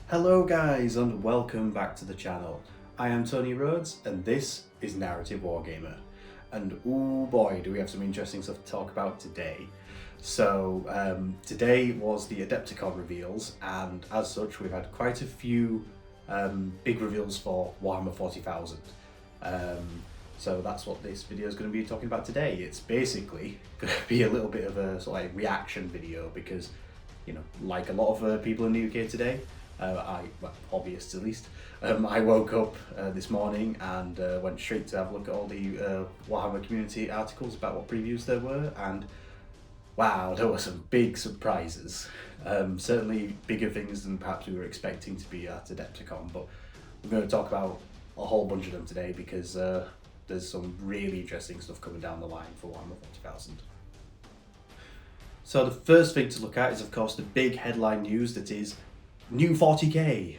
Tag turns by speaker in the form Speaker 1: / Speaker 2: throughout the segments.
Speaker 1: Hello guys and welcome back to the channel. I am Tony Rhodes and this is Narrative Wargamer. And oh boy, do we have some interesting stuff to talk about today. So today was the Adepticon reveals, and as such we've had quite a few big reveals for Warhammer 40,000. So that's what this video is going to be talking about today. It's basically going to be a little bit of a sort of like reaction video because, you know, like a lot of people in the UK today, hobbyists at least, I woke up this morning and went straight to have a look at all the Warhammer community articles about what previews there were, and wow, there were some big surprises. Certainly bigger things than perhaps we were expecting to be at Adepticon, but we're going to talk about a whole bunch of them today because there's some really interesting stuff coming down the line for Warhammer 40,000. So the first thing to look at is of course the big headline news that is new 40k.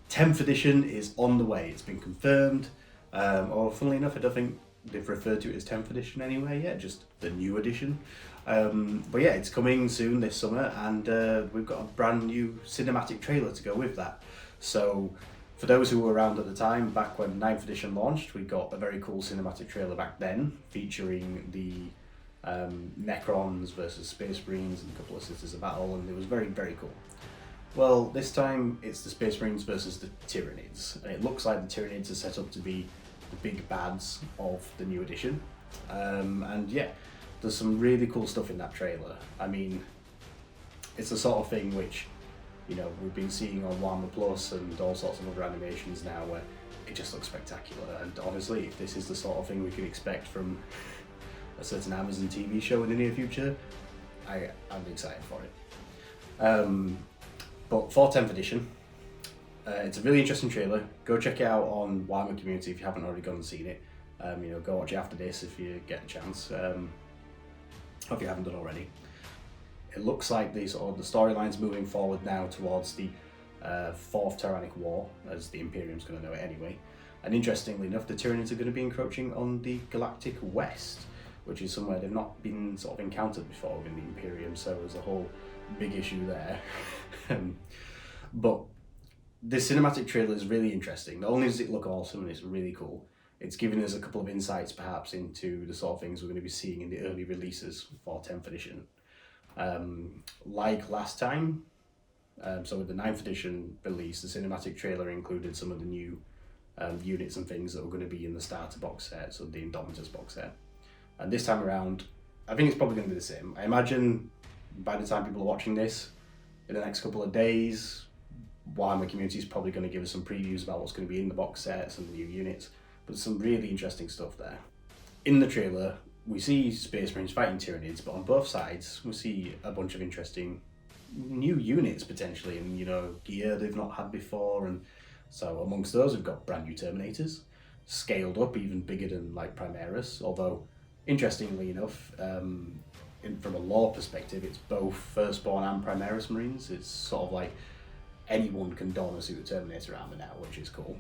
Speaker 1: 10th edition is on the way. It's been confirmed, or funnily enough I don't think they've referred to it as 10th edition anyway yet, just the new edition. But yeah, it's coming soon this summer, and we've got a brand new cinematic trailer to go with that. So for those who were around at the time, back when 9th edition launched, we got a very cool cinematic trailer back then featuring the Necrons versus Space Marines and a couple of Sisters of Battle, and it was very, very cool. Well, this time it's the Space Marines versus the Tyranids, and it looks like the Tyranids are set up to be the big bads of the new edition. And yeah, there's some really cool stuff in that trailer. I mean, it's the sort of thing which, you know, we've been seeing on Warhammer Plus and all sorts of other animations now where it just looks spectacular. And honestly, if this is the sort of thing we can expect from a certain Amazon TV show in the near future, I'm excited for it. But for 10th edition, it's a really interesting trailer. Go check it out on Warhammer Community if you haven't already gone and seen it. You know, go watch it after this if you get a chance, if you haven't done already. It looks like the storyline's moving forward now towards the Fourth Tyrannic War, as the Imperium's going to know it anyway. And interestingly enough, the Tyranids are going to be encroaching on the Galactic West, which is somewhere they've not been sort of encountered before within the Imperium, so there's a whole big issue there. But the cinematic trailer is really interesting. Not only does it look awesome and it's really cool, it's giving us a couple of insights perhaps into the sort of things we're going to be seeing in the early releases for 10th edition. Like last time, so with the 9th edition release, the cinematic trailer included some of the new units and things that were going to be in the starter box set, so the Indomitus box set. And this time around, I think it's probably going to be the same. I imagine by the time people are watching this, in the next couple of days, Warhammer Community is probably going to give us some previews about what's going to be in the box sets and the new units, but there's some really interesting stuff there. In the trailer, we see Space Marines fighting Tyranids, but on both sides, we see a bunch of interesting new units potentially, and, you know, gear they've not had before. And so amongst those, we've got brand new Terminators, scaled up even bigger than like Primaris, although interestingly enough, from a lore perspective, it's both Firstborn and Primaris Marines. It's sort of like anyone can don a suit of Terminator armor now, which is cool.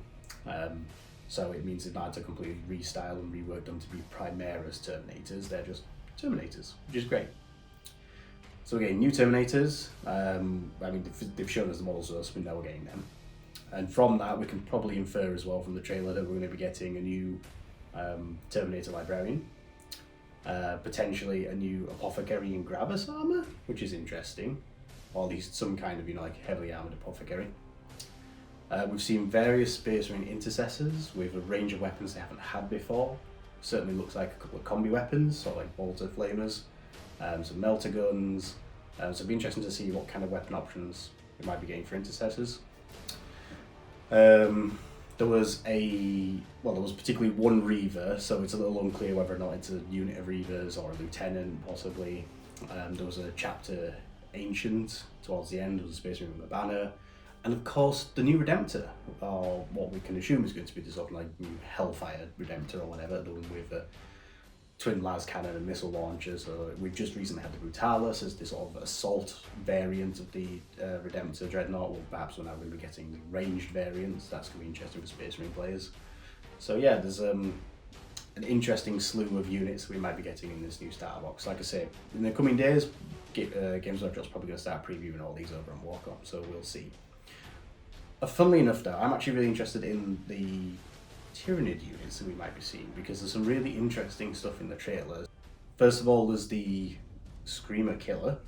Speaker 1: So it means they've not had to completely restyle and rework them to be Primaris Terminators. They're just Terminators, which is great. So again, new Terminators. I mean, they've shown us the models, so we know we're getting them. And from that, we can probably infer as well from the trailer that we're going to be getting a new Terminator Librarian. Potentially a new Apothecary and Gravis armor, which is interesting, or at least some kind of, you know, like heavily armored Apothecary. We've seen various Space Marine intercessors with a range of weapons they haven't had before. Certainly looks like a couple of combi weapons, sort of like bolter flamers, some melter guns. So it'll be interesting to see what kind of weapon options we might be getting for intercessors. There was particularly one Reaver, so it's a little unclear whether or not it's a unit of Reavers or a lieutenant, possibly. There was a chapter Ancient towards the end, was a Space Marine with a banner. And of course, the new Redemptor, or what we can assume is going to be the sort of like new Hellfire Redemptor or whatever, the one with a twin las cannon and missile launcher. So we've just recently had the Brutalis as this sort of assault variant of the Redemptor Dreadnought. Well, perhaps we're now going to be getting ranged variants. That's going to be interesting for Space Marine players. So yeah, there's an interesting slew of units we might be getting in this new starter box. Like I say, in the coming days, Games Workshop's probably going to start previewing all these over on Warcom, so we'll see. Funnily enough though, I'm actually really interested in the Tyranid units that we might be seeing, because there's some really interesting stuff in the trailers. First of all, there's the Screamer Killer,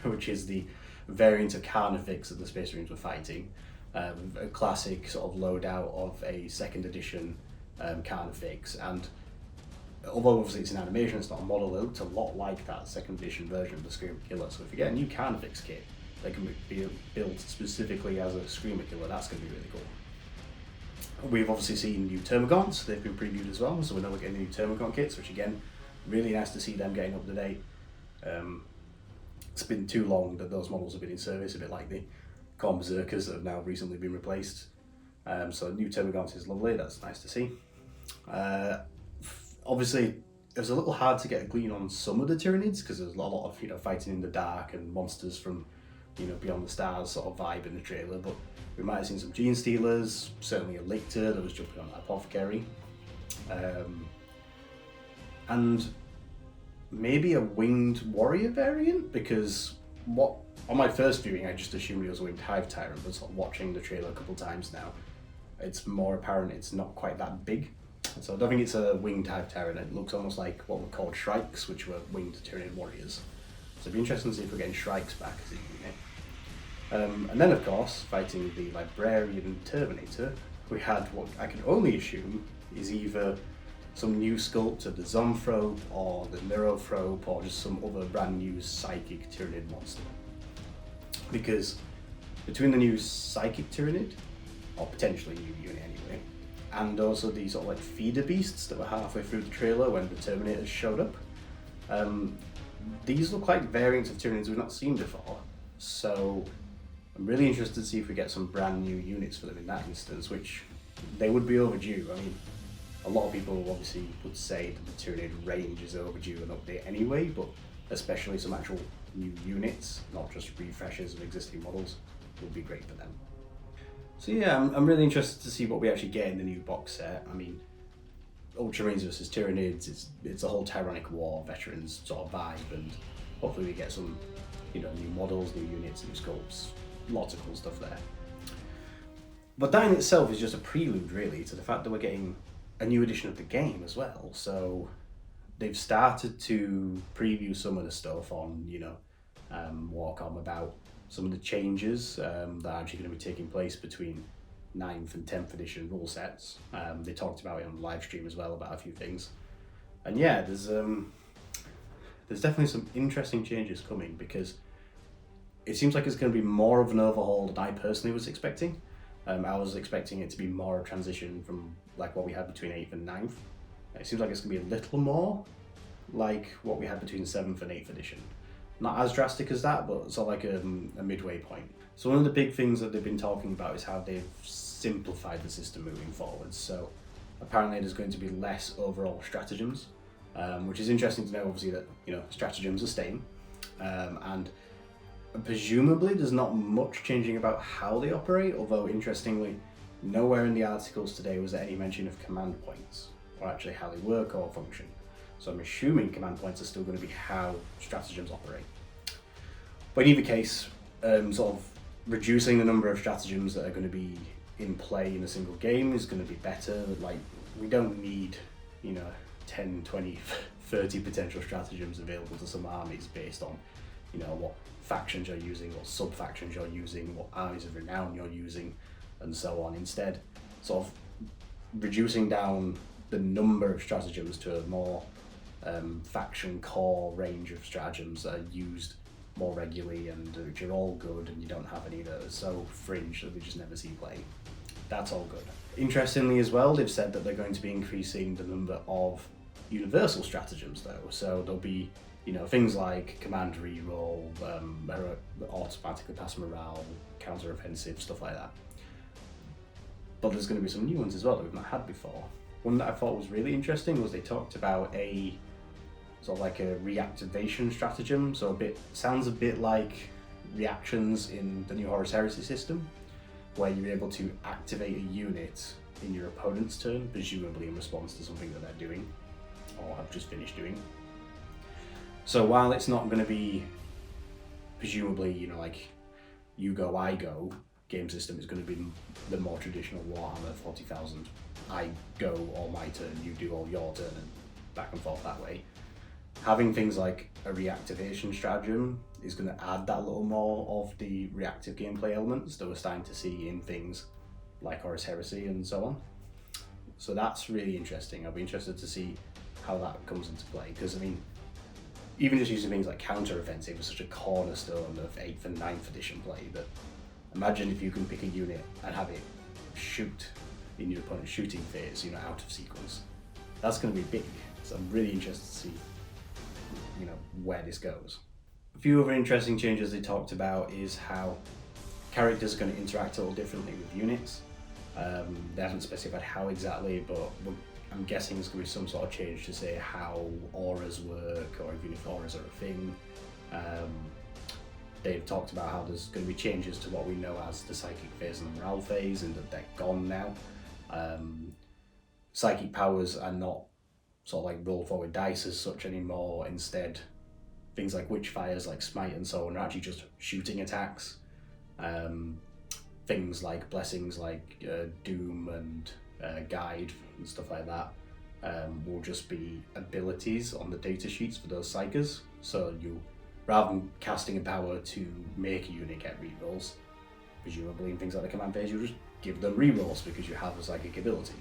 Speaker 1: which is the variant of Carnifex that the Space Marines were fighting. A classic sort of loadout of a 2nd edition Carnifex, and although obviously it's an animation, it's not a model, it looked a lot like that 2nd edition version of the Screamer Killer. So if you get a new Carnifex kit that can be built specifically as a Screamer Killer, that's going to be really cool. We've obviously seen new Termagants, they've been previewed as well, so we know we're getting new Termagant kits, which again, really nice to see them getting up to date. It's been too long that those models have been in service, a bit like the Khorne Berserkers that have now recently been replaced. So new Termagants is lovely, that's nice to see. Obviously, it was a little hard to get a glean on some of the Tyranids, because there's a lot of fighting in the dark and monsters from Beyond the Stars sort of vibe in the trailer, but we might have seen some Gene Stealers, certainly a Lictor that was jumping on Apothecary, and maybe a Winged Warrior variant, because on my first viewing I just assumed it was a Winged Hive Tyrant, but sort of watching the trailer a couple of times now, it's more apparent it's not quite that big. So I don't think it's a Winged Hive Tyrant, it looks almost like what were called Shrikes, which were Winged Tyranid Warriors. So it'd be interesting to see if we're getting Shrikes back as a unit. And then of course, fighting the Librarian Terminator, we had what I can only assume is either some new sculpt of the Zomphrope or the Neurophrope, or just some other brand new Psychic Tyranid monster. Because between the new Psychic Tyranid, or potentially new unit anyway, and also these sort of like feeder beasts that were halfway through the trailer when the Terminators showed up, these look like variants of Tyranids we've not seen before. So I'm really interested to see if we get some brand new units for them in that instance, which they would be overdue. I mean, a lot of people obviously would say that the Tyranid range is overdue an update anyway, but especially some actual new units, not just refreshes of existing models, would be great for them. So yeah, I'm really interested to see what we actually get in the new box set. I mean, Ultramarines versus Tyranids, it's a whole Tyranic War veterans sort of vibe, and hopefully we get some new models, new units, new sculpts, lots of cool stuff there. But that in itself is just a prelude really to the fact that we're getting a new edition of the game as well. So they've started to preview some of the stuff on Warcom about some of the changes that are actually going to be taking place between 9th and 10th edition rule sets. They talked about it on the live stream as well about a few things. And yeah, there's definitely some interesting changes coming, because it seems like it's going to be more of an overhaul than I personally was expecting. I was expecting it to be more a transition from like what we had between 8th and 9th. It seems like it's going to be a little more like what we had between 7th and 8th edition. Not as drastic as that, but sort of like a midway point. So one of the big things that they've been talking about is how they've simplified the system moving forward. So apparently there's going to be less overall stratagems, which is interesting to know, obviously, that stratagems are staying, and presumably there's not much changing about how they operate, although interestingly, nowhere in the articles today was there any mention of command points, or actually how they work or function. So I'm assuming command points are still going to be how stratagems operate. But in either case, sort of reducing the number of stratagems that are going to be in play in a single game is going to be better. Like, we don't need 10, 20, 30 potential stratagems available to some armies based on what factions you're using, what sub-factions you're using, what armies of renown you're using, and so on. Instead, sort of reducing down the number of stratagems to a more faction core range of stratagems that are used more regularly and which are all good, and you don't have any that are so fringe that we just never see play. That's all good. Interestingly as well, they've said that they're going to be increasing the number of universal stratagems though, so there'll be things like command reroll, automatically pass morale, counter offensive, stuff like that. But there's going to be some new ones as well that we've not had before. One that I thought was really interesting was they talked about a sort of like a reactivation stratagem, so sounds a bit like reactions in the new Horus Heresy system, where you're able to activate a unit in your opponent's turn, presumably in response to something that they're doing or have just finished doing. So while it's not going to be presumably like you go, I go, game system is going to be the more traditional Warhammer 40,000. I go all my turn, you do all your turn, and back and forth that way. Having things like a reactivation stratagem is going to add that little more of the reactive gameplay elements that we're starting to see in things like Horus Heresy and so on. So that's really interesting. I'll be interested to see how that comes into play, because I mean, even just using things like counter-offensive is such a cornerstone of 8th and 9th edition play that imagine if you can pick a unit and have it shoot in your opponent's shooting phase, out of sequence. That's going to be big. So I'm really interested to see, where this goes. A few other interesting changes they talked about is how characters are going to interact a little differently with units. They haven't specified how exactly, but I'm guessing there's going to be some sort of change to say how auras work, or even if auras are a thing. They've talked about how there's going to be changes to what we know as the psychic phase and the morale phase, and that they're gone now. Psychic powers are not sort of like roll forward dice as such anymore. Instead, things like witchfires, like smite and so on, are actually just shooting attacks. Things like blessings like doom and guide and stuff like that will just be abilities on the data sheets for those psychers. So you, rather than casting a power to make a unit get rerolls, presumably in things like the command phase, you just give them rerolls because you have a psychic ability.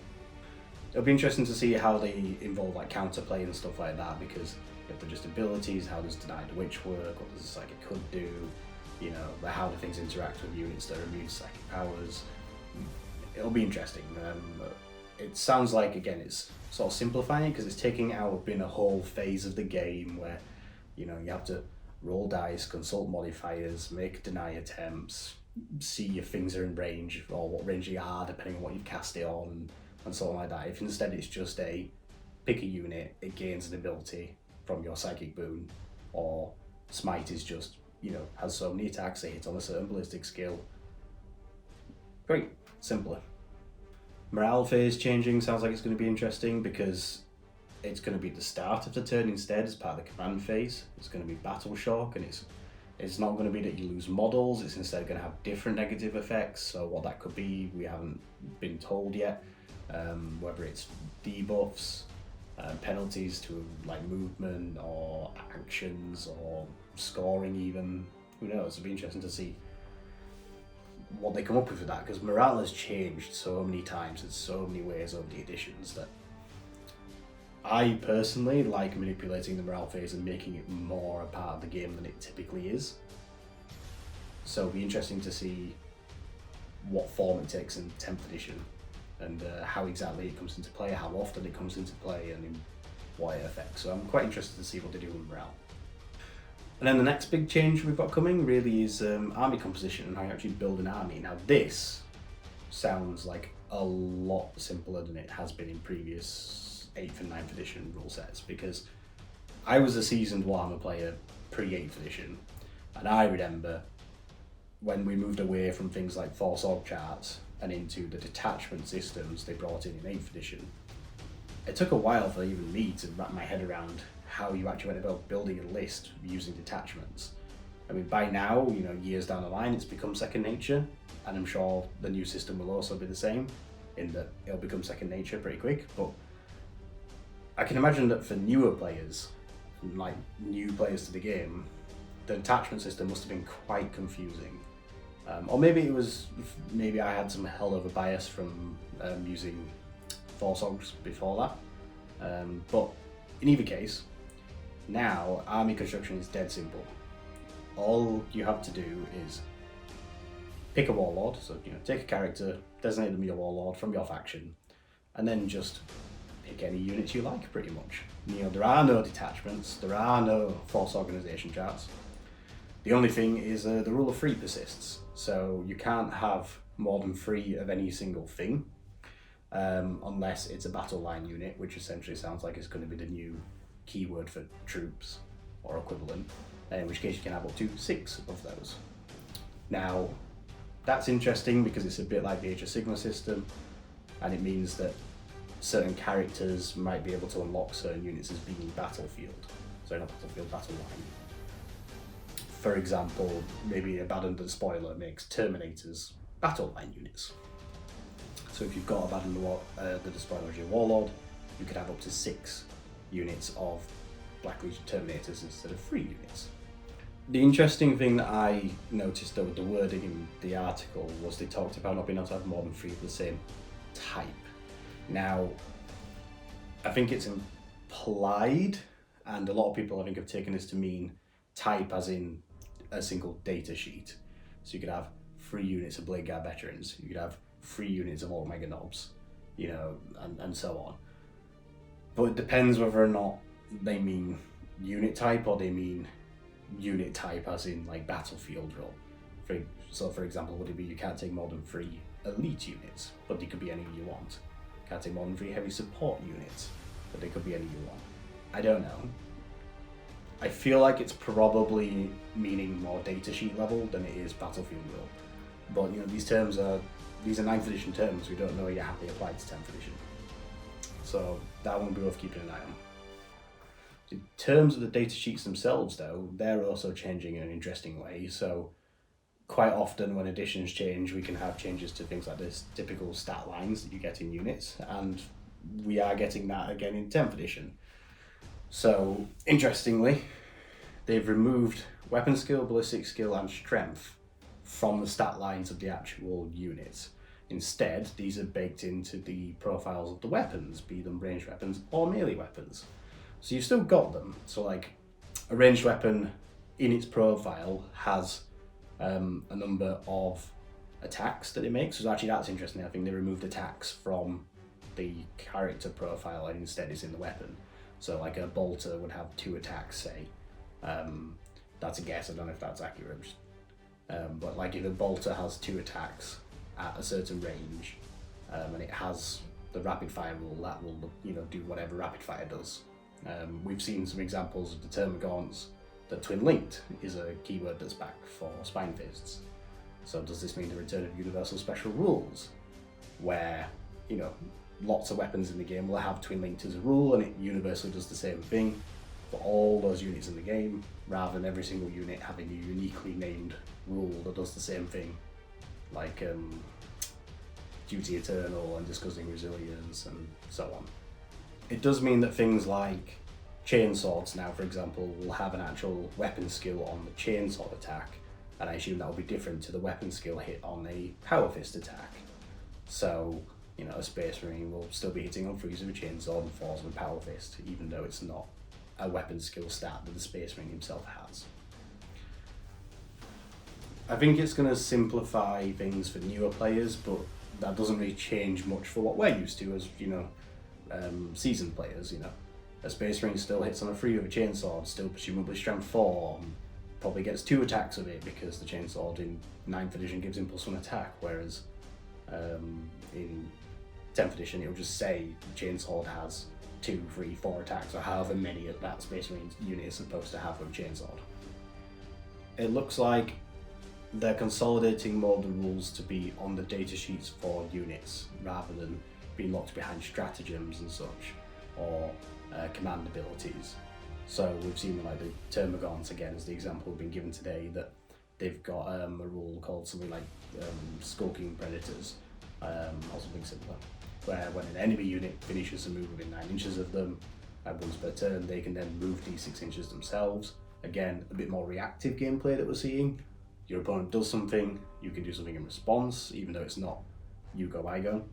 Speaker 1: It'll be interesting to see how they involve like counterplay and stuff like that, because if they're just abilities, how does Deny the Witch work, what does the psychic hood do, how do things interact with units that are immune to psychic powers. It'll be interesting. It sounds like, again, it's sort of simplifying because it's taking out being a whole phase of the game where you have to roll dice, consult modifiers, make deny attempts, see if things are in range or what range they are depending on what you've cast it on and something like that. If instead it's just pick a unit, it gains an ability from your psychic boon, or smite is just, has so many attacks, they hit on a certain ballistic skill. Great, simpler. Morale phase changing sounds like it's going to be interesting because it's going to be the start of the turn instead as part of the command phase. It's going to be battle shock, and it's not going to be that you lose models, it's instead going to have different negative effects. So what that could be, we haven't been told yet. Whether it's debuffs, penalties to like movement or actions or scoring even, who knows. It'll be interesting to see what they come up with that, because morale has changed so many times in so many ways over the editions that I personally like manipulating the morale phase and making it more a part of the game than it typically is. So it'll be interesting to see what form it takes in 10th edition and how exactly it comes into play, how often it comes into play, and in what it affects. So I'm quite interested to see what they do with morale. And then the next big change we've got coming really is army composition and how you actually build an army. Now this sounds like a lot simpler than it has been in previous 8th and 9th edition rule sets, because I was a seasoned Warhammer player pre-8th edition, and I remember when we moved away from things like Force Org charts and into the detachment systems they brought in 8th edition. It took a while for even me to wrap my head around how you actually went about building a list using detachments. I mean, by now, years down the line, it's become second nature, and I'm sure the new system will also be the same, in that it'll become second nature pretty quick. But I can imagine that for newer players, like new players to the game, the detachment system must have been quite confusing. Or maybe I had some hell of a bias from using Force Orgs before that. But in either case, now army construction is dead simple. All you have to do is pick a warlord, so take a character, designate them your warlord from your faction, and then just pick any units you like pretty much. There are no detachments, there are no force organization charts. The only thing is the rule of 3 persists, so you can't have more than 3 of any single thing, unless it's a battle line unit, which essentially sounds like it's going to be the new keyword for troops or equivalent, in which case you can have up to 6 of those. Now, that's interesting because it's a bit like the Age of Sigmar system, and it means that certain characters might be able to unlock certain units as being battlefield. Sorry, not battlefield, battle line. For example, maybe Abandoned Spoiler makes Terminators battle line units. So if you've got a the Despoiler Warlord, you could have up to 6 units of Black Legion Terminators instead of 3 units. The interesting thing that I noticed though with the wording in the article was they talked about not being able to have more than 3 of the same type. Now, I think it's implied, and a lot of people I think have taken this to mean type as in a single data sheet. So you could have 3 units of Blade Guard veterans, you could have 3 units of Omega Knobs, and so on. But it depends whether or not they mean unit type or they mean unit type as in like battlefield role. For example, would it be you can't take more than 3 elite units, but they could be any you want. Can't take more than 3 heavy support units, but they could be any you want. I don't know. I feel like it's probably meaning more datasheet level than it is battlefield role. But these are 9th edition terms. We don't know yet how they apply to 10th edition. So that one will be worth keeping an eye on. In terms of the datasheets themselves though, they're also changing in an interesting way. So quite often when editions change, we can have changes to things like this typical stat lines that you get in units, and we are getting that again in 10th edition. So interestingly, they've removed weapon skill, ballistic skill and strength from the stat lines of the actual units. Instead, these are baked into the profiles of the weapons, be them ranged weapons or melee weapons. So you've still got them. So like a ranged weapon in its profile has a number of attacks that it makes. So actually that's interesting. I think they removed attacks from the character profile and instead it's in the weapon. So like a bolter would have 2 attacks, say. That's a guess, I don't know if that's accurate. But like if a bolter has 2 attacks at a certain range, and it has the rapid fire rule, that will do whatever rapid fire does. We've seen some examples of the Termagants that twin linked is a keyword that's back for Spine Fists. So does this mean the return of universal special rules, where lots of weapons in the game will have twin linked as a rule and it universally does the same thing for all those units in the game, rather than every single unit having a uniquely named rule that does the same thing, like Duty Eternal and Discussing Resilience and so on. It does mean that things like chainswords now, for example, will have an actual weapon skill on the chainsword attack, and I assume that will be different to the weapon skill hit on a power fist attack. So a Space Marine will still be hitting on 3s with a chainsword and 4s with a power fist, even though it's not a weapon skill stat that the Space Marine himself has. I think it's going to simplify things for newer players, but that doesn't really change much for what we're used to as seasoned players. A Space Marine still hits on a 3 with a chainsword, still presumably strength 4, probably gets 2 attacks of it because the chainsword in 9th edition gives impulse 1 attack, whereas in 10th edition it'll just say the chainsword has 2, 3, 4 attacks, or however many of that Space Marine unit is supposed to have with chainsword. It looks like they're consolidating more of the rules to be on the data sheets for units rather than being locked behind stratagems and such, or command abilities. So we've seen like the Termagants again as the example been given today, that they've got a rule called something like Skulking Predators, or something similar, where when an enemy unit finishes a move within 9 inches of them, once per turn, they can then move these 6 inches themselves. Again, a bit more reactive gameplay that we're seeing. Your opponent does something, you can do something in response, even though it's not you go, I go.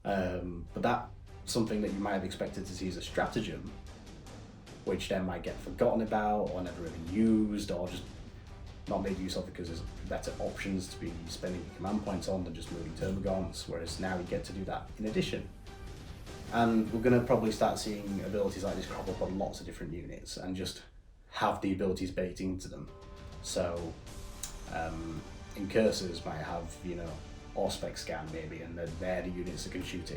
Speaker 1: But that's something that you might have expected to see as a stratagem, which then might get forgotten about or never really used, or just not made use of because there's better options to be spending your command points on than just moving Termagants, whereas now you get to do that in addition. And we're going to probably start seeing abilities like this crop up on lots of different units and just have the abilities baked into them. So Incursors might have, Auspex Scan maybe, and they're the units that can shoot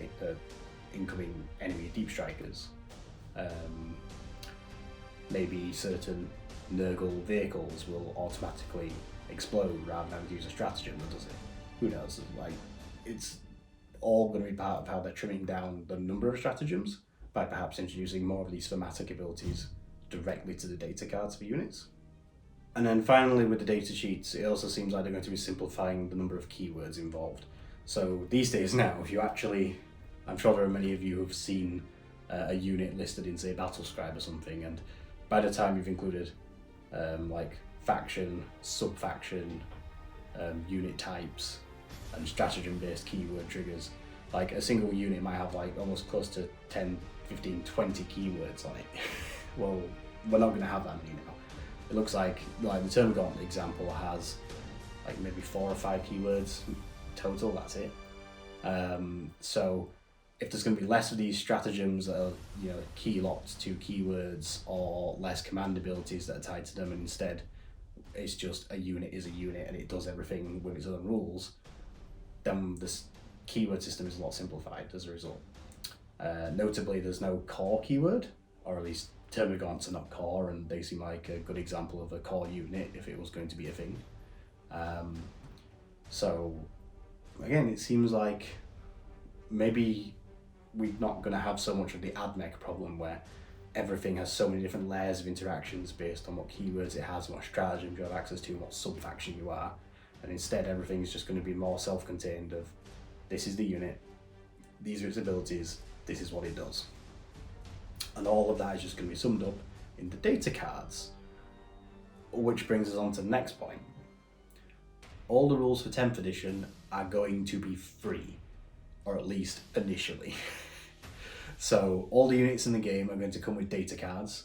Speaker 1: incoming enemy deep strikers. Maybe certain Nurgle vehicles will automatically explode rather than use a stratagem that does it. Who knows? It's all going to be part of how they're trimming down the number of stratagems by perhaps introducing more of these thematic abilities directly to the data cards for units. And then finally with the data sheets, it also seems like they're going to be simplifying the number of keywords involved. So these days now, if you actually, I'm sure there are many of you who've seen a unit listed in, say, Battlescribe or something, and by the time you've included like faction, sub-faction, unit types, and stratagem-based keyword triggers, like a single unit might have like almost close to 10, 15, 20 keywords on it. Well, we're not going to have that many now. It looks like the Termagant example has like maybe 4 or 5 keywords total, that's it. So if there's going to be less of these stratagems that are, you know, key locked to keywords, or less command abilities that are tied to them, and instead it's just a unit is a unit and it does everything with its own rules, then this keyword system is a lot simplified as a result. Notably, there's no core keyword, or at least Termagants are not core, and they seem like a good example of a core unit if it was going to be a thing. So again, it seems like maybe we're not going to have so much of the admech problem where everything has so many different layers of interactions based on what keywords it has, what stratagems you have access to, what sub-faction you are, and instead everything is just going to be more self-contained of this is the unit, these are its abilities, this is what it does. And all of that is just going to be summed up in the data cards. Which brings us on to the next point. All the rules for 10th edition are going to be free, or at least initially. So all the units in the game are going to come with data cards.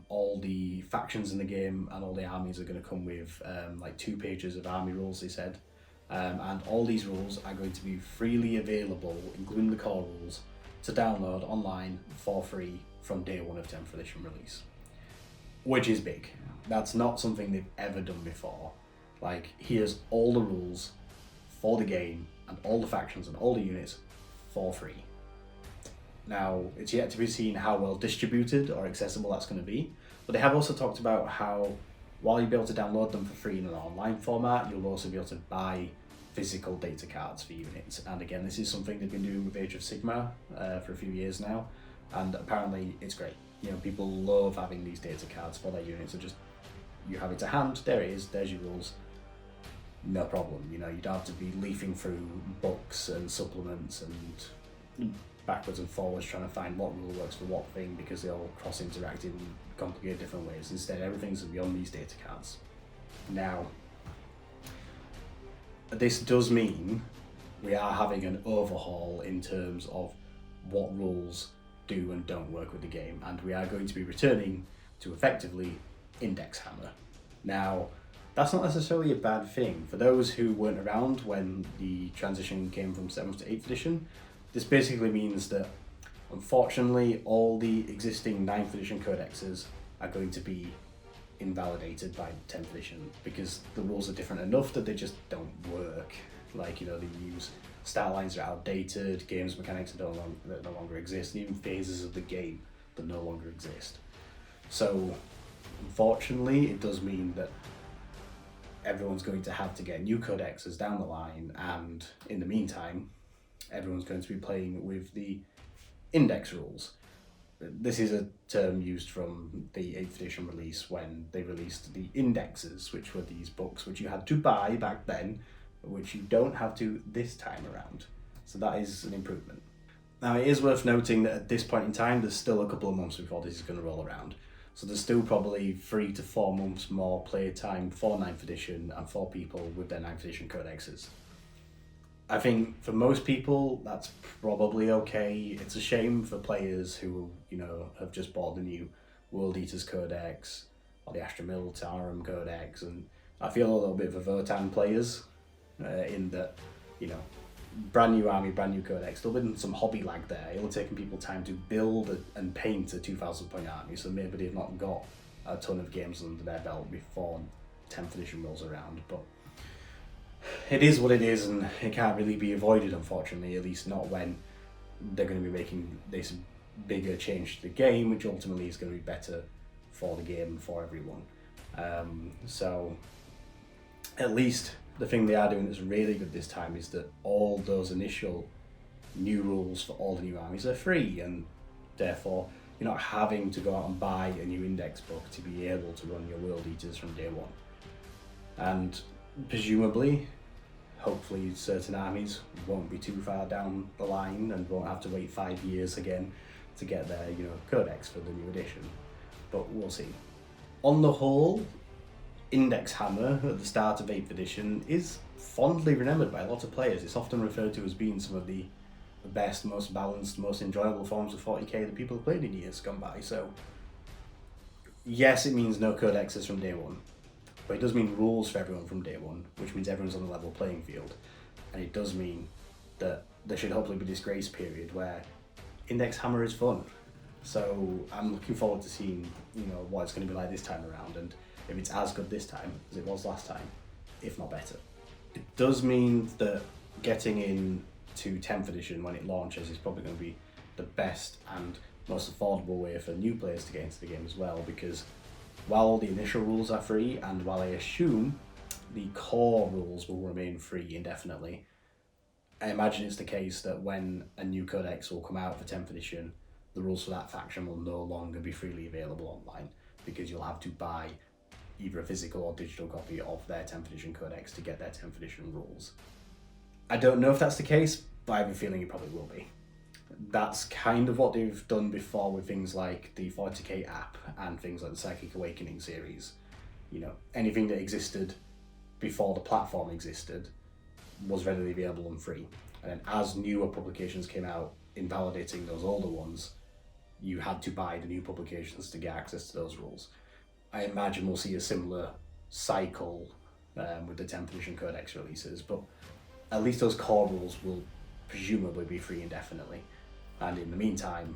Speaker 1: All the factions in the game and all the armies are going to come with like 2 pages of army rules, they said. And all these rules are going to be freely available, including the core rules, to download online for free from day 1 of 10th edition release. Which is big. That's not something they've ever done before. Like, here's all the rules for the game and all the factions and all the units for free. Now, it's yet to be seen how well distributed or accessible that's going to be, but they have also talked about how while you'll be able to download them for free in an online format, you'll also be able to buy physical data cards for units. And again, this is something they've been doing with Age of Sigmar for a few years now, and apparently it's great. You know, people love having these data cards for their units, so just, you have it to hand, there it is, there's your rules, no problem. You know, you don't have to be leafing through books and supplements and backwards and forwards trying to find what rule works for what thing, because they all cross-interact in complicated different ways. Instead, everything's beyond these data cards. Now, this does mean we are having an overhaul in terms of what rules do and don't work with the game, and we are going to be returning to effectively Index Hammer. Now, that's not necessarily a bad thing. For those who weren't around when the transition came from 7th to 8th edition, this basically means that, unfortunately, all the existing 9th edition codexes are going to be invalidated by 10th edition, because the rules are different enough that they just don't work. Like, you know, they use stat lines are outdated, games mechanics that no longer exist, and even phases of the game that no longer exist. So, unfortunately, it does mean that everyone's going to have to get new codexes down the line, and in the meantime, everyone's going to be playing with the index rules. This is a term used from the 8th edition release when they released the indexes, which were these books which you had to buy back then, which you don't have to this time around. So that is an improvement. Now, it is worth noting that at this point in time, there's still a couple of months before this is going to roll around. So there's still probably 3 to 4 months more play time for 9th edition and for people with their 9th edition codexes. I think for most people, that's probably okay. It's a shame for players who, you know, have just bought the new World Eaters Codex or the Astra Militarum Codex, and I feel a little bit of a Votan players in that, you know, brand new army, brand new codex, there'll been some hobby lag there. It'll have taken people time to build and paint a 2,000 point army, so maybe they've not got a ton of games under their belt before 10th edition rolls around, but it is what it is, and it can't really be avoided, unfortunately, at least not when they're going to be making this bigger change to the game, which ultimately is going to be better for the game and for everyone. So at least the thing they are doing that's really good this time is that all those initial new rules for all the new armies are free, and therefore You're not having to go out and buy a new index book to be able to run your World Eaters from day one. And presumably, hopefully certain armies won't be too far down the line and won't have to wait 5 years again to get their, codex for the new edition. But we'll see. On the whole, Index Hammer at the start of 8th edition is fondly remembered by a lot of players. It's often referred to as being some of the best, most balanced, most enjoyable forms of 40k that people have played in years gone by. So yes, it means no codexes from day one, but it does mean rules for everyone from day one, which means everyone's on a level playing field. And it does mean that there should hopefully be this grace period where Index Hammer is fun. So I'm looking forward to seeing, what it's going to be like this time around, and if it's as good this time as it was last time, if not better. It does mean that getting in to 10th edition when it launches is probably going to be the best and most affordable way for new players to get into the game as well, because while all the initial rules are free, and while I assume the core rules will remain free indefinitely, I imagine it's the case that when a new codex will come out for 10th edition, the rules for that faction will no longer be freely available online, because you'll have to buy either a physical or digital copy of their 10th edition codex to get their 10th edition rules. I don't know if that's the case, but I have a feeling it probably will be. That's kind of what they've done before with things like the 40k app and things like the Psychic Awakening series. Anything that existed before the platform existed was readily available and free. And then as newer publications came out invalidating those older ones, you had to buy the new publications to get access to those rules. I imagine we'll see a similar cycle with the 10th edition codex releases, but at least those core rules will presumably be free indefinitely. And in the meantime,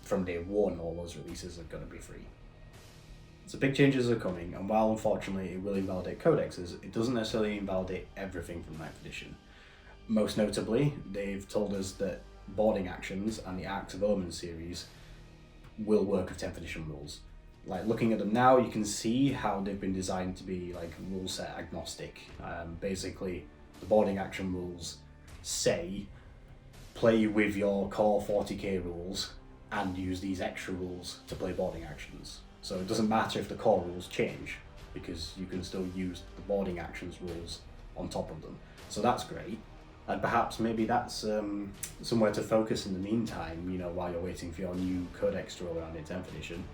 Speaker 1: from day one, all those releases are going to be free. So big changes are coming, and while unfortunately it will invalidate codexes, it doesn't necessarily invalidate everything from 9th edition. Most notably, they've told us that boarding actions and the Arcs of Omen series will work with 10th edition rules. Like, looking at them now, you can see how they've been designed to be like rule set agnostic. Basically, the boarding action rules say play with your core 40k rules and use these extra rules to play boarding actions. So it doesn't matter if the core rules change, because you can still use the boarding actions rules on top of them. So that's great. And perhaps maybe that's somewhere to focus in the meantime, while you're waiting for your new codex to roll around in 10th edition,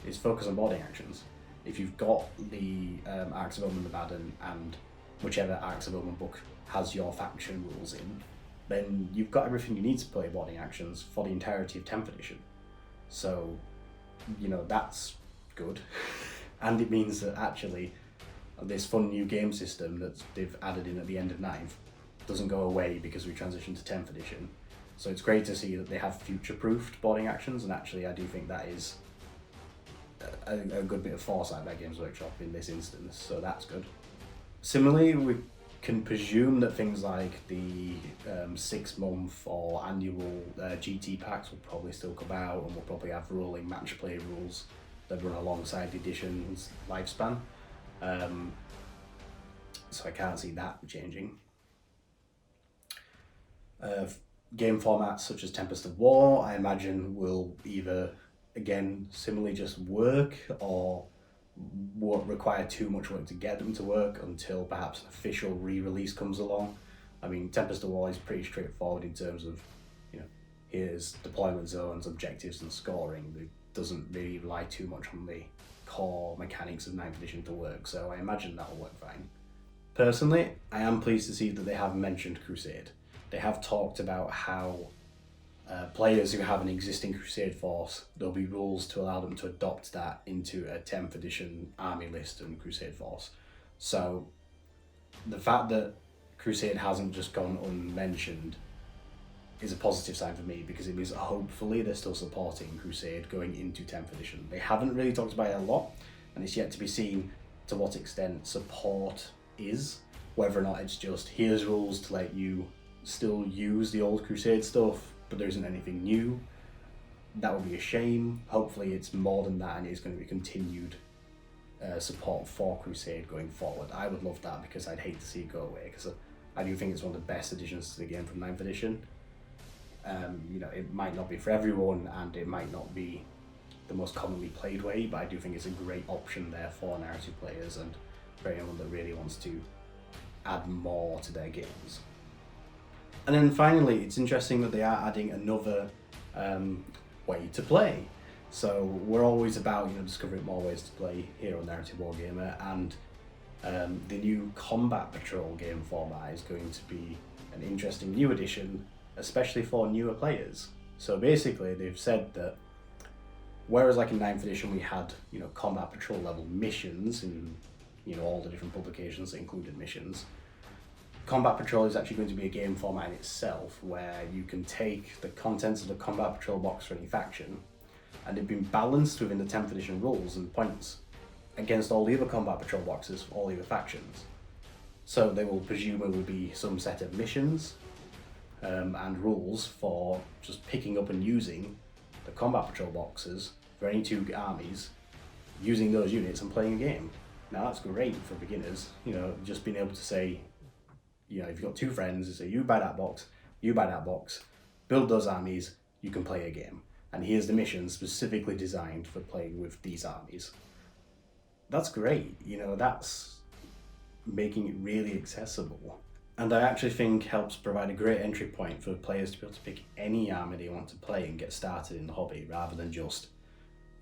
Speaker 1: is focus on boarding actions. If you've got the Arcs of Omen Abaddon and whichever Arcs of Omen book has your faction rules in, then you've got everything you need to play boarding actions for the entirety of 10th edition. So, that's good. And it means that actually this fun new game system that they've added in at the end of 9th doesn't go away because we transitioned to 10th edition. So it's great to see that they have future-proofed boarding actions, and actually I do think that is a good bit of foresight by Games Workshop in this instance, so that's good. Similarly, we can presume that things like the 6-month or annual GT packs will probably still come out, and we'll probably have rolling match play rules that run alongside the edition's lifespan. So I can't see that changing. Game formats such as Tempest of War, I imagine, will either, again, similarly just work, or won't require too much work to get them to work until perhaps an official re-release comes along. I mean, Tempest of War is pretty straightforward in terms of, here's deployment zones, objectives, and scoring. It doesn't really rely too much on the core mechanics of 9th edition to work, so I imagine that'll work fine. Personally, I am pleased to see that they have mentioned Crusade. They have talked about how players who have an existing Crusade force, there'll be rules to allow them to adopt that into a 10th edition army list and Crusade force. So the fact that Crusade hasn't just gone unmentioned is a positive sign for me, because it means hopefully they're still supporting Crusade going into 10th edition. They haven't really talked about it a lot, and it's yet to be seen to what extent support is, whether or not it's just here's rules to let you still use the old Crusade stuff, but there isn't anything new. That would be a shame. Hopefully it's more than that, and it's going to be continued support for Crusade going forward. I would love that, because I'd hate to see it go away, because I do think it's one of the best additions to the game from 9th edition. It might not be for everyone, and it might not be the most commonly played way, but I do think it's a great option there for narrative players and for anyone that really wants to add more to their games. And then finally, it's interesting that they are adding another way to play. So we're always about discovering more ways to play here on Narrative Wargamer, and the new Combat Patrol game format is going to be an interesting new addition, especially for newer players. So basically, they've said that whereas like in 9th edition we had Combat Patrol level missions in all the different publications that included missions, Combat Patrol is actually going to be a game format in itself where you can take the contents of the Combat Patrol box for any faction, and they've been balanced within the 10th edition rules and points against all the other Combat Patrol boxes for all the other factions. So there will presumably be some set of missions and rules for just picking up and using the Combat Patrol boxes for any two armies, using those units and playing a game. Now that's great for beginners, just being able to say, if you've got two friends, you say you buy that box, build those armies, you can play a game. And here's the mission specifically designed for playing with these armies. That's great, that's making it really accessible. And I actually think helps provide a great entry point for players to be able to pick any army they want to play and get started in the hobby, rather than just,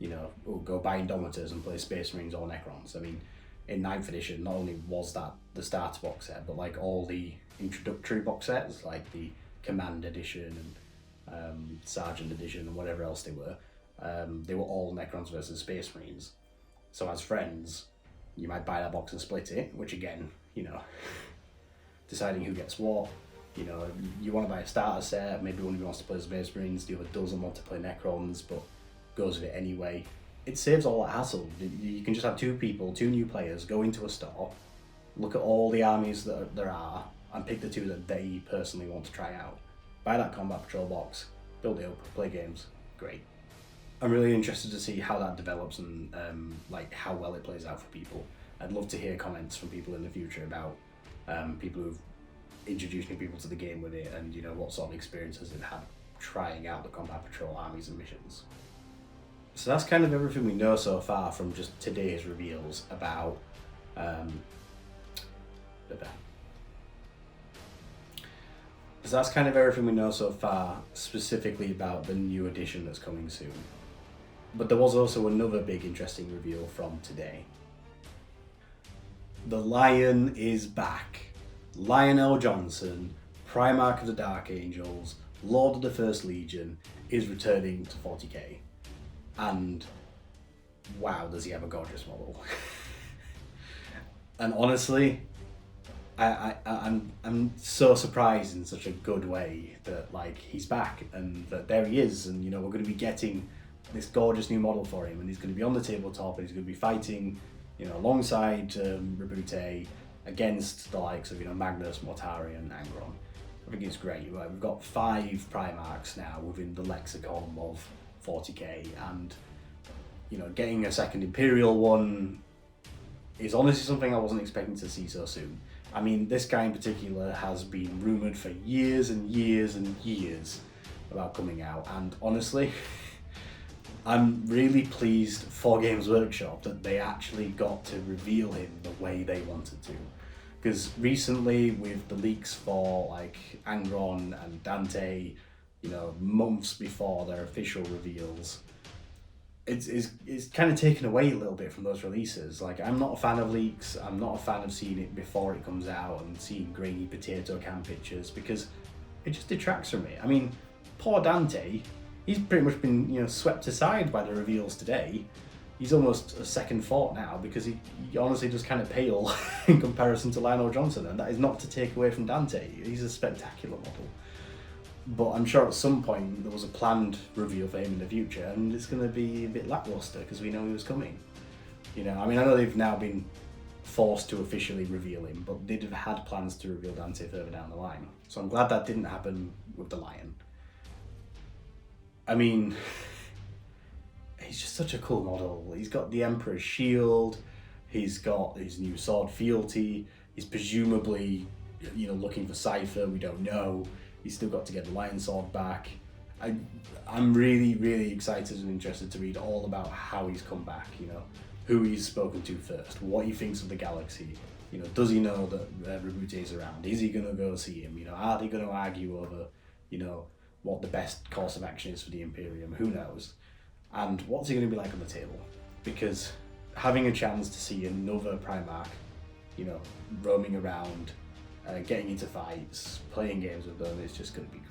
Speaker 1: go buy Indomitors and play Space Marines or Necrons. I mean, in 9th edition, not only was that the starter box set, but like all the introductory box sets, like the Command Edition and Sergeant Edition and whatever else they were all Necrons versus Space Marines. So as friends, you might buy that box and split it, which again, deciding who gets what, you want to buy a starter set, maybe one of you wants to play Space Marines, the other doesn't want to play Necrons, but goes with it anyway. It saves all that hassle. You can just have two new players, go into a store, look at all the armies that there are, and pick the two that they personally want to try out. Buy that Combat Patrol box, build it up, play games. Great. I'm really interested to see how that develops and how well it plays out for people. I'd love to hear comments from people in the future about people who've introduced new people to the game with it, and what sort of experiences they've had trying out the Combat Patrol armies and missions. So that's kind of everything we know so far from just today's reveals about So that's kind of everything we know so far, specifically about the new edition that's coming soon. But there was also another big interesting reveal from today. The Lion is back. Lion El'Jonson, Primarch of the Dark Angels, Lord of the First Legion, is returning to 40k. And wow, does he have a gorgeous model. And honestly, I'm so surprised in such a good way that he's back and that there he is, and we're going to be getting this gorgeous new model for him, and he's going to be on the tabletop, and he's going to be fighting alongside Rabute against the likes of Magnus, Mortari and Angron. I think it's great. We've got 5 Primarchs now within the lexicon of 40k, and getting a second Imperial one is honestly something I wasn't expecting to see so soon. I mean, this guy in particular has been rumoured for years and years and years about coming out, and honestly, I'm really pleased for Games Workshop that they actually got to reveal him the way they wanted to. Because recently, with the leaks for Angron and Dante, months before their official reveals, it's kind of taken away a little bit from those releases. I'm not a fan of leaks. I'm not a fan of seeing it before it comes out and seeing grainy potato can pictures, because it just detracts from it. I mean, poor Dante, he's pretty much been swept aside by the reveals today. He's almost a second thought now, because he honestly does kind of pale in comparison to Lion El'Jonson, and that is not to take away from Dante. He's a spectacular model. But I'm sure at some point there was a planned reveal for him in the future, and it's going to be a bit lackluster because we know he was coming. I know they've now been forced to officially reveal him, but they'd have had plans to reveal Dante further down the line. So I'm glad that didn't happen with the Lion. I mean, he's just such a cool model. He's got the Emperor's shield, he's got his new sword fealty, he's presumably, looking for Cypher, we don't know. He's still got to get the Lion Sword back. I'm really, really excited and interested to read all about how he's come back, you know, who he's spoken to first, what he thinks of the galaxy, you know, does he know that Rabute is around? Is he going to go see him? You know, are they going to argue over, you know, what the best course of action is for the Imperium? Who knows? And what's he going to be like on the table? Because having a chance to see another Primarch, you know, roaming around, getting into fights, playing games with them, it's just going to be great.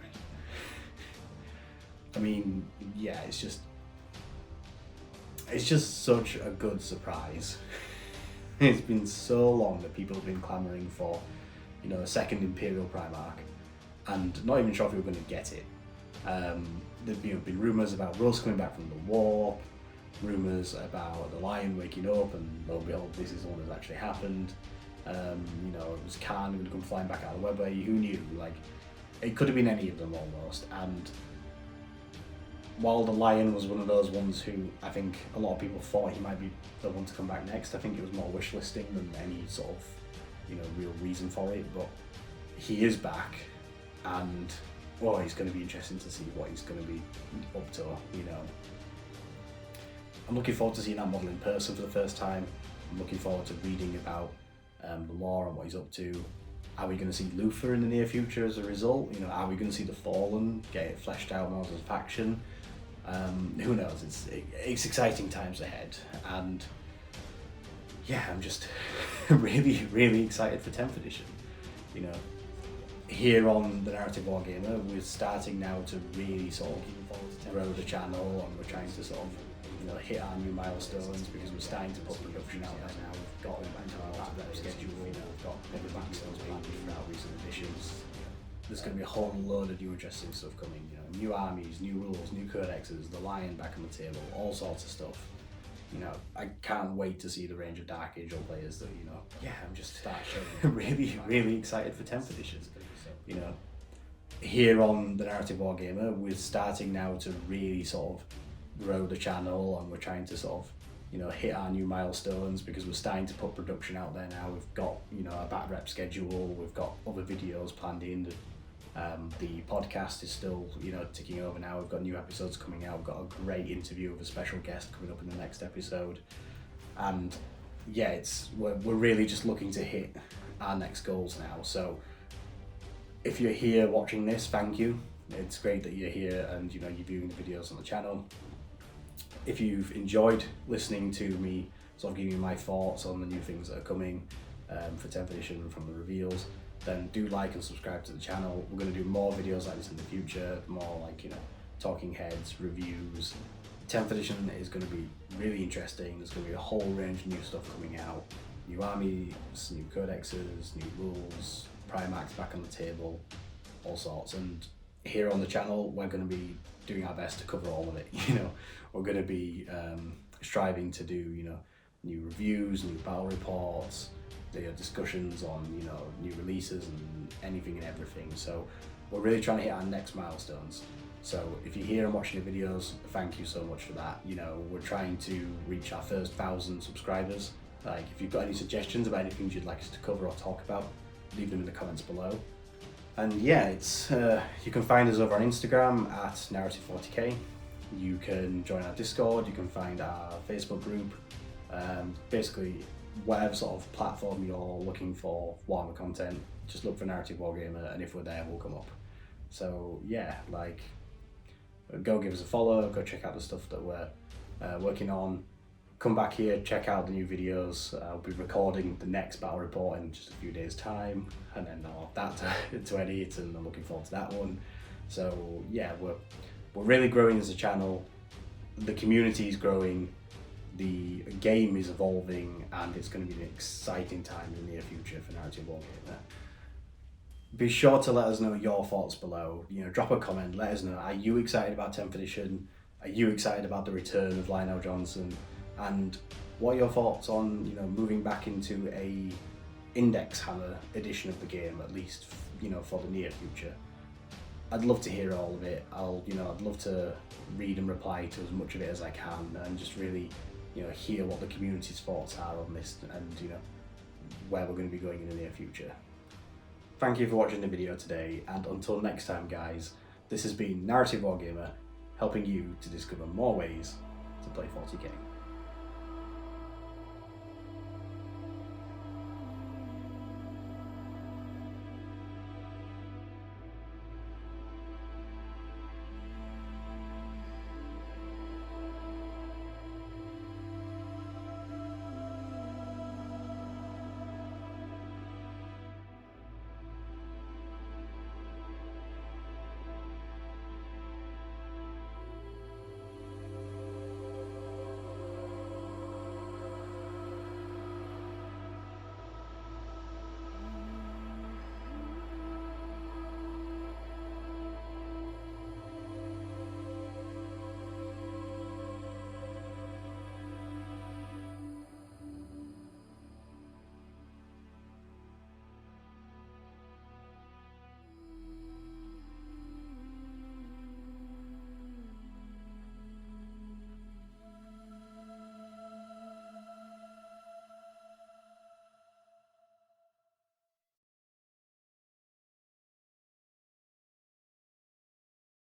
Speaker 1: I mean, yeah, it's just such a good surprise. It's been so long that people have been clamouring for, you know, a second Imperial Primarch, and not even sure if we were going to get it. There've been rumours about Russ coming back from the war, rumours about the Lion waking up, and lo and behold, this is the one that's actually happened. You know, it was Khan going to come flying back out of the webway. Who knew? Like, it could have been any of them almost. And while the Lion was one of those ones who I think a lot of people thought he might be the one to come back next, I think it was more wish listing than any sort of, you know, real reason for it. But he is back, and well, it's going to be interesting to see what he's going to be up to. You know, I'm looking forward to seeing that model in person for the first time. I'm looking forward to reading about the lore and what he's up to. Are we going to see Luther in the near future as a result? You know, are we going to see the Fallen get it fleshed out more as a faction? Who knows? It's exciting times ahead, and yeah, I'm just really, really excited for 10th edition. You know, here on the Narrative Wargamer, we're starting now to really sort of grow the channel, and we're trying to sort of, you know, hit our new milestones, because we're starting to put production out there now. We've got our back schedule, you know, we've got the milestones planned throughout recent editions. There's going to be a whole load of new interesting stuff coming, you know, new armies, new rules, new codexes, the Lion back on the table, all sorts of stuff. You know, I can't wait to see the range of Dark Age players that, you know, yeah, I'm just really, really excited for 10th edition. You know, here on the Narrative Wargamer, we're starting now to really sort of grow the channel, and we're trying to sort of, you know, hit our new milestones, because we're starting to put production out there now. We've got, you know, a back rep schedule, we've got other videos planned in. The podcast is still, you know, ticking over now. We've got new episodes coming out. We've got a great interview with a special guest coming up in the next episode, and yeah, we're really just looking to hit our next goals now. So if you're here watching this, thank you. It's great that you're here and, you know, you're viewing the videos on the channel. If you've enjoyed listening to me sort of giving you my thoughts on the new things that are coming for 10th edition from the reveals, then do like and subscribe to the channel. We're going to do more videos like this in the future, more like, you know, talking heads, reviews. 10th edition is going to be really interesting. There's going to be a whole range of new stuff coming out. New armies, new codexes, new rules, Primarchs back on the table, all sorts. And here on the channel, we're going to be doing our best to cover all of it. You know, we're going to be striving to do, you know, new reviews, new battle reports, discussions on, you know, new releases and anything and everything. So we're really trying to hit our next milestones. So if you're here and watching the videos, thank you so much for that. You know, we're trying to reach our first 1,000 subscribers. Like, if you've got any suggestions about anything you'd like us to cover or talk about, leave them in the comments below. And yeah, it's you can find us over on Instagram at narrative40k. You can join our Discord, you can find our Facebook group. Basically, whatever sort of platform you're looking for Warhammer content, just look for Narrative Wargamer, and if we're there, we'll come up. So yeah, like, go give us a follow, go check out the stuff that we're working on. Come back here, check out the new videos. I'll be recording the next battle report in just a few days' time, and then I'll have that to edit, and I'm looking forward to that one. So yeah, we're really growing as a channel. The community is growing. The game is evolving, and it's going to be an exciting time in the near future for Narrative Wargamer. Be sure to let us know your thoughts below. You know, drop a comment, let us know. Are you excited about 10th edition? Are you excited about the return of Lion El'Jonson? And what are your thoughts on, you know, moving back into a Index Hammer edition of the game, at least, you know, for the near future? I'd love to hear all of it. I'd love to read and reply to as much of it as I can, and just really, you know, hear what the community's thoughts are on this, and, you know, where we're going to be going in the near future. Thank you for watching the video today, and until next time, guys, This has been Narrative Wargamer, helping you to discover more ways to play 40k.